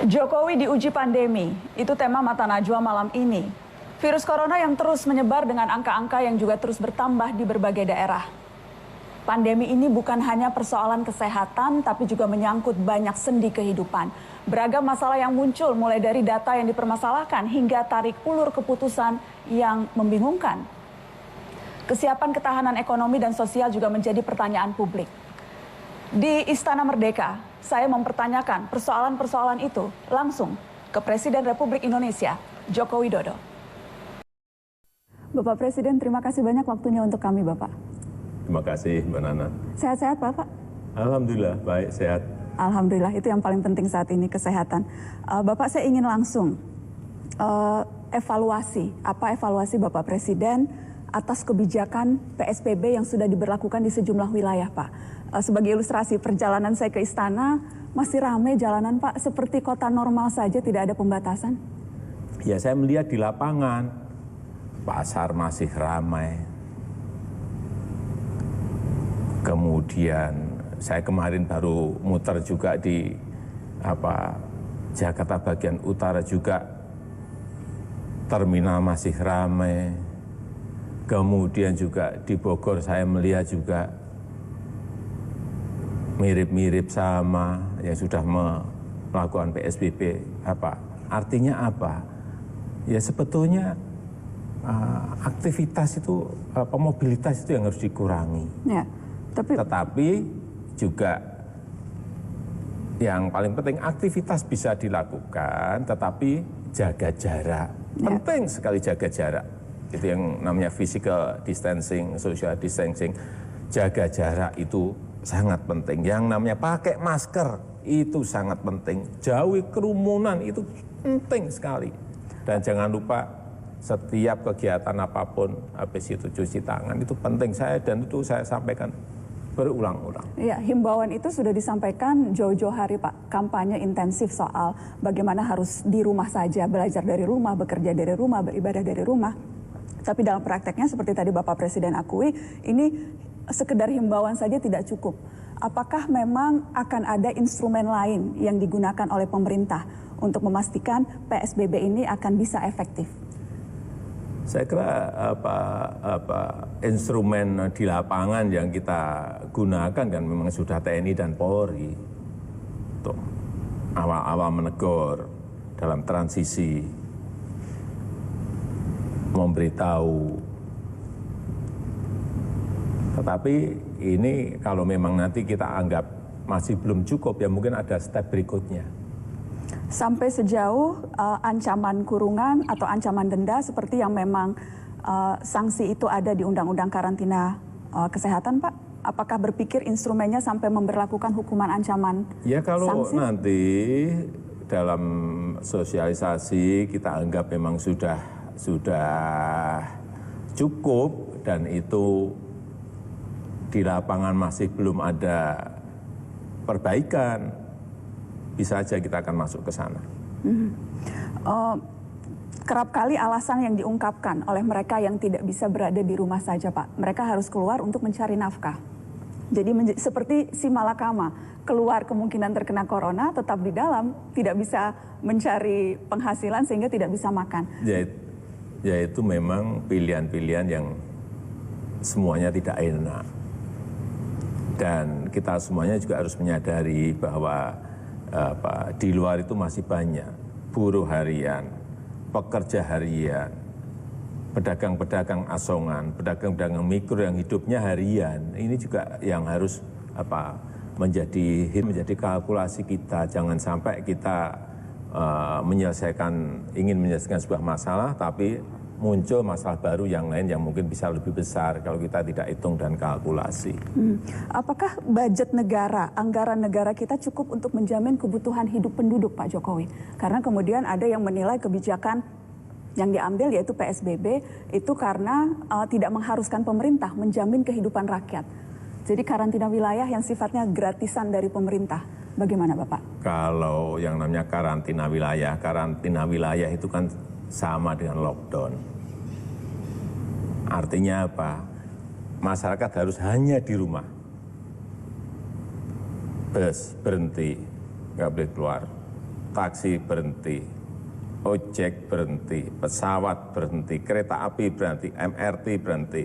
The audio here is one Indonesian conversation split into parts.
Jokowi diuji pandemi, itu tema Mata Najwa malam ini. Virus corona yang terus menyebar dengan angka-angka yang juga terus bertambah di berbagai daerah. Pandemi ini bukan hanya persoalan kesehatan, tapi juga menyangkut banyak sendi kehidupan. Beragam masalah yang muncul mulai dari data yang dipermasalahkan hingga tarik ulur keputusan yang membingungkan. Kesiapan ketahanan ekonomi dan sosial juga menjadi pertanyaan publik. Di Istana Merdeka, saya mempertanyakan persoalan-persoalan itu langsung ke Presiden Republik Indonesia, Joko Widodo. Bapak Presiden, terima kasih banyak waktunya untuk kami, Bapak. Terima kasih, Mbak Nana. Sehat-sehat, Bapak? Alhamdulillah, baik, sehat. Alhamdulillah, itu yang paling penting saat ini, kesehatan. Bapak, saya ingin langsung evaluasi. Apa evaluasi Bapak Presiden atas kebijakan PSBB yang sudah diberlakukan di sejumlah wilayah, Pak? Sebagai ilustrasi, perjalanan saya ke istana masih ramai jalanan, Pak. Seperti kota normal saja, tidak ada pembatasan. Ya, saya melihat di lapangan, pasar masih ramai. Kemudian saya kemarin baru muter juga di Jakarta bagian utara juga, terminal masih ramai. Kemudian juga di Bogor saya melihat juga mirip-mirip sama yang sudah melakukan PSBB. Artinya apa? Ya sebetulnya aktivitas itu, mobilitas itu yang harus dikurangi. Ya, tetapi juga yang paling penting aktivitas bisa dilakukan, tetapi jaga jarak. Ya. Penting sekali jaga jarak. Itu yang namanya physical distancing, social distancing. Jaga jarak itu sangat penting. Yang namanya pakai masker itu sangat penting. Jauhi kerumunan itu penting sekali. Dan jangan lupa setiap kegiatan apapun habis itu cuci tangan itu penting. Dan itu saya sampaikan berulang-ulang. Ya, himbauan itu sudah disampaikan jauh-jauh hari, Pak. Kampanye intensif soal bagaimana harus di rumah saja, belajar dari rumah, bekerja dari rumah, beribadah dari rumah. Tapi dalam prakteknya seperti tadi Bapak Presiden akui, ini sekedar himbauan saja tidak cukup. Apakah memang akan ada instrumen lain yang digunakan oleh pemerintah untuk memastikan PSBB ini akan bisa efektif? Saya kira instrumen di lapangan yang kita gunakan kan memang sudah TNI dan Polri untuk awal-awal menegur dalam transisi, memberitahu. Tetapi ini kalau memang nanti kita anggap masih belum cukup, ya mungkin ada step berikutnya. Sampai sejauh ancaman kurungan atau ancaman denda seperti yang memang sanksi itu ada di Undang-Undang Karantina Kesehatan, Pak? Apakah berpikir instrumennya sampai memberlakukan hukuman ancaman ya, kalau sanksi? Nanti dalam sosialisasi kita anggap memang sudah cukup dan itu di lapangan masih belum ada perbaikan, bisa saja kita akan masuk ke sana. Kerap kali alasan yang diungkapkan oleh mereka yang tidak bisa berada di rumah saja, Pak. Mereka harus keluar untuk mencari nafkah. Jadi seperti si malakama, keluar kemungkinan terkena corona, tetap di dalam, tidak bisa mencari penghasilan sehingga tidak bisa makan. Ya itu memang pilihan-pilihan yang semuanya tidak enak. Dan kita semuanya juga harus menyadari bahwa di luar itu masih banyak buruh harian, pekerja harian, pedagang-pedagang asongan, pedagang-pedagang mikro yang hidupnya harian. Ini juga yang harus menjadi kalkulasi kita. Jangan sampai kita ingin menyelesaikan sebuah masalah, tapi muncul masalah baru yang lain yang mungkin bisa lebih besar kalau kita tidak hitung dan kalkulasi. Apakah budget negara, anggaran negara kita cukup untuk menjamin kebutuhan hidup penduduk, Pak Jokowi? Karena kemudian ada yang menilai kebijakan yang diambil yaitu PSBB itu karena tidak mengharuskan pemerintah menjamin kehidupan rakyat. Jadi karantina wilayah yang sifatnya gratisan dari pemerintah. Bagaimana, Bapak? Kalau yang namanya karantina wilayah itu kan sama dengan lockdown. Artinya apa? Masyarakat harus hanya di rumah. Bus berhenti, nggak boleh keluar. taksi berhenti, ojek berhenti, pesawat berhenti, kereta api berhenti, MRT berhenti,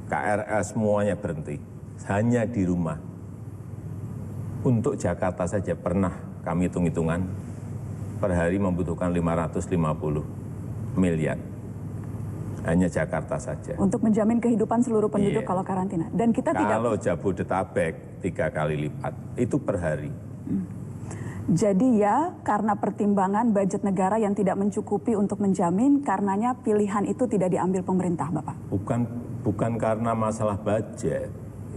KRL semuanya berhenti. Hanya di rumah. Untuk Jakarta saja pernah kami hitung-hitungan, per hari membutuhkan 550 miliar. Hanya Jakarta saja. Untuk menjamin kehidupan seluruh penduduk Iya. kalau karantina. Dan kita tidak. Kalau Jabodetabek 3 kali lipat, itu per hari. Jadi ya karena pertimbangan budget negara yang tidak mencukupi untuk menjamin, karenanya pilihan itu tidak diambil pemerintah, Bapak. Bukan karena masalah budget.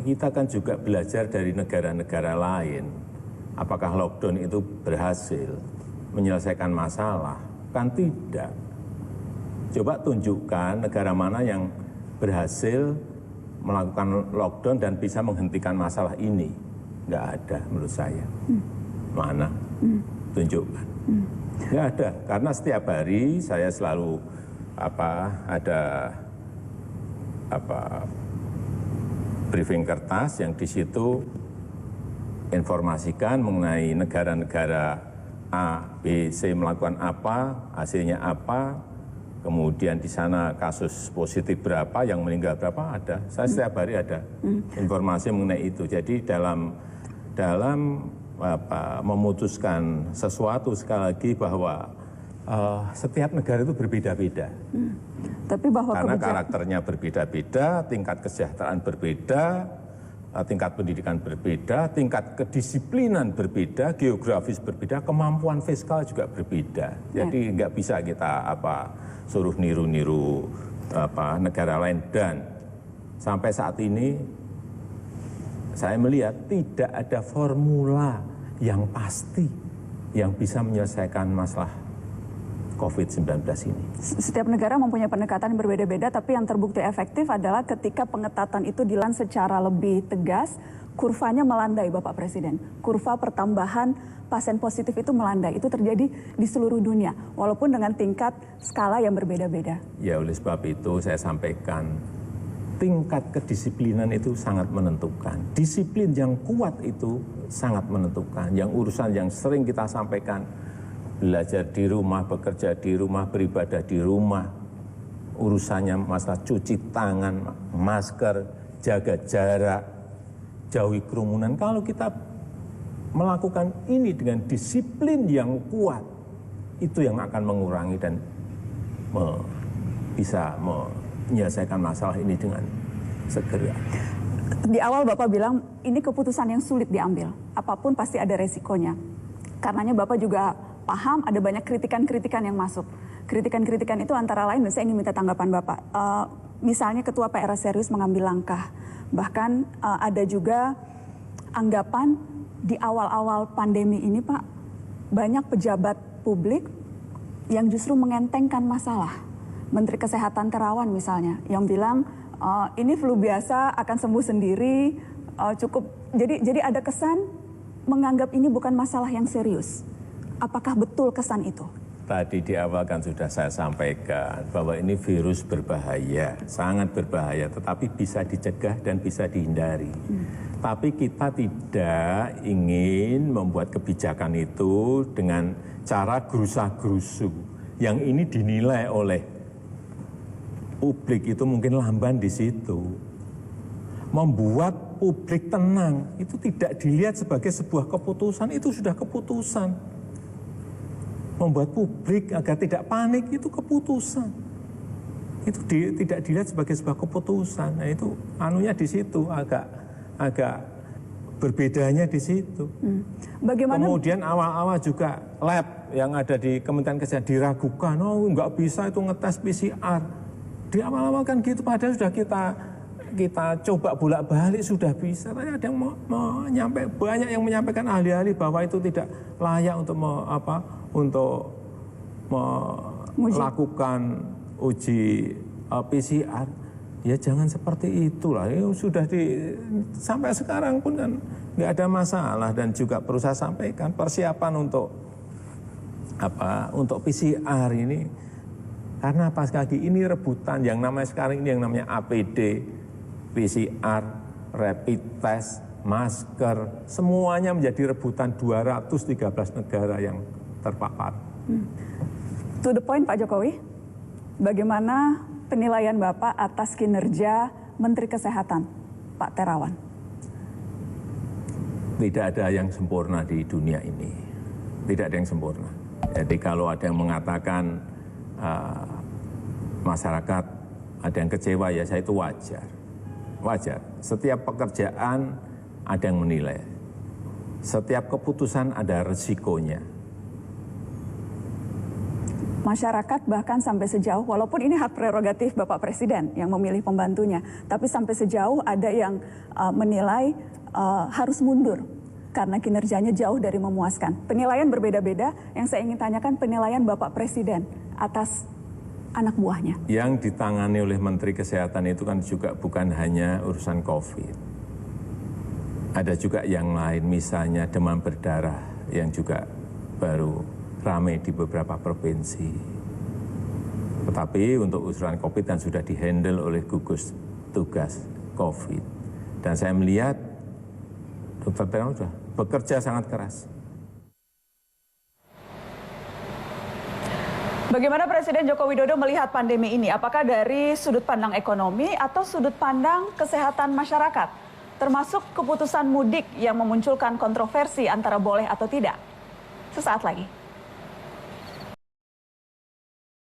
Kita kan juga belajar dari negara-negara lain. Apakah lockdown itu berhasil menyelesaikan masalah? Kan tidak. Coba tunjukkan negara mana yang berhasil melakukan lockdown dan bisa menghentikan masalah ini. Nggak ada menurut saya. Mana? Tunjukkan. Nggak ada. Karena setiap hari saya selalu ada briefing kertas yang di situ informasikan mengenai negara-negara A, B, C melakukan apa, hasilnya apa, kemudian di sana kasus positif berapa, yang meninggal berapa, ada. Saya setiap hari ada informasi mengenai itu. Jadi dalam memutuskan sesuatu sekali lagi bahwa setiap negara itu berbeda-beda. Tapi bahwa karena karakternya berbeda-beda, tingkat kesejahteraan berbeda, tingkat pendidikan berbeda, tingkat kedisiplinan berbeda, geografis berbeda, kemampuan fiskal juga berbeda. Jadi nggak bisa kita suruh niru-niru negara lain. Dan sampai saat ini saya melihat tidak ada formula yang pasti yang bisa menyelesaikan masalah COVID-19 ini. Setiap negara mempunyai pendekatan yang berbeda-beda, tapi yang terbukti efektif adalah ketika pengetatan itu dilakukan secara lebih tegas, kurvanya melandai, Bapak Presiden. Kurva pertambahan pasien positif itu melandai. Itu terjadi di seluruh dunia, walaupun dengan tingkat skala yang berbeda-beda. Ya, oleh sebab itu saya sampaikan, tingkat kedisiplinan itu sangat menentukan. Disiplin yang kuat itu sangat menentukan. Yang urusan yang sering kita sampaikan, belajar di rumah, bekerja di rumah, beribadah di rumah. Urusannya masalah cuci tangan, masker, jaga jarak, jauhi kerumunan. Kalau kita melakukan ini dengan disiplin yang kuat, itu yang akan mengurangi dan bisa menyelesaikan masalah ini dengan segera. Di awal Bapak bilang ini keputusan yang sulit diambil. Apapun pasti ada resikonya. Karenanya Bapak juga paham ada banyak kritikan-kritikan yang masuk. Kritikan-kritikan itu antara lain, dan saya ingin minta tanggapan Bapak. Misalnya Ketua PR serius mengambil langkah. Bahkan ada juga anggapan di awal-awal pandemi ini Pak, banyak pejabat publik yang justru mengentengkan masalah. Menteri Kesehatan Terawan misalnya, yang bilang ini flu biasa akan sembuh sendiri, cukup. Jadi ada kesan menganggap ini bukan masalah yang serius. Apakah betul kesan itu? Tadi di awal kan sudah saya sampaikan bahwa ini virus berbahaya, sangat berbahaya, tetapi bisa dicegah dan bisa dihindari. Tapi kita tidak ingin membuat kebijakan itu dengan cara gerusah-gerusu. Yang ini dinilai oleh publik itu mungkin lamban di situ. Membuat publik tenang, itu tidak dilihat sebagai sebuah keputusan, itu sudah keputusan. Membuat publik agar tidak panik itu keputusan. Itu tidak dilihat sebagai sebuah keputusan. Nah itu anunya di situ agak berbedanya di situ. Bagaimana? Kemudian awal-awal juga lab yang ada di Kementerian Kesehatan diragukan, nggak bisa itu ngetes PCR. Di awal-awal kan gitu, padahal sudah kita coba bolak-balik sudah bisa. Tapi ada yang banyak yang menyampaikan ahli-ahli bahwa itu tidak layak untuk melakukan uji PCR. Ya jangan seperti itulah. Ya, sudah sampai sekarang pun kan nggak ada masalah, dan juga perlu saya sampaikan persiapan untuk PCR ini. Karena pas lagi ini rebutan yang namanya sekarang ini yang namanya APD, PCR, rapid test, masker, semuanya menjadi rebutan 213 negara yang terpapar. To the point Pak Jokowi, bagaimana penilaian Bapak atas kinerja Menteri Kesehatan Pak Terawan? Tidak ada yang sempurna di dunia ini. Tidak ada yang sempurna. Jadi kalau ada yang mengatakan masyarakat ada yang kecewa, ya saya itu wajar. Wajar. Setiap pekerjaan ada yang menilai. Setiap keputusan ada resikonya. Masyarakat bahkan sampai sejauh, walaupun ini hak prerogatif Bapak Presiden yang memilih pembantunya, tapi sampai sejauh ada yang menilai harus mundur karena kinerjanya jauh dari memuaskan. Penilaian berbeda-beda, yang saya ingin tanyakan penilaian Bapak Presiden atas anak buahnya. Yang ditangani oleh Menteri Kesehatan itu kan juga bukan hanya urusan COVID. Ada juga yang lain, misalnya demam berdarah yang juga baru ramai di beberapa provinsi. Tetapi untuk urusan COVID kan sudah dihandle oleh gugus tugas COVID. Dan saya melihat Dr. Terawan sudah bekerja sangat keras. Bagaimana Presiden Joko Widodo melihat pandemi ini? Apakah dari sudut pandang ekonomi atau sudut pandang kesehatan masyarakat? Termasuk keputusan mudik yang memunculkan kontroversi antara boleh atau tidak. Sesaat lagi.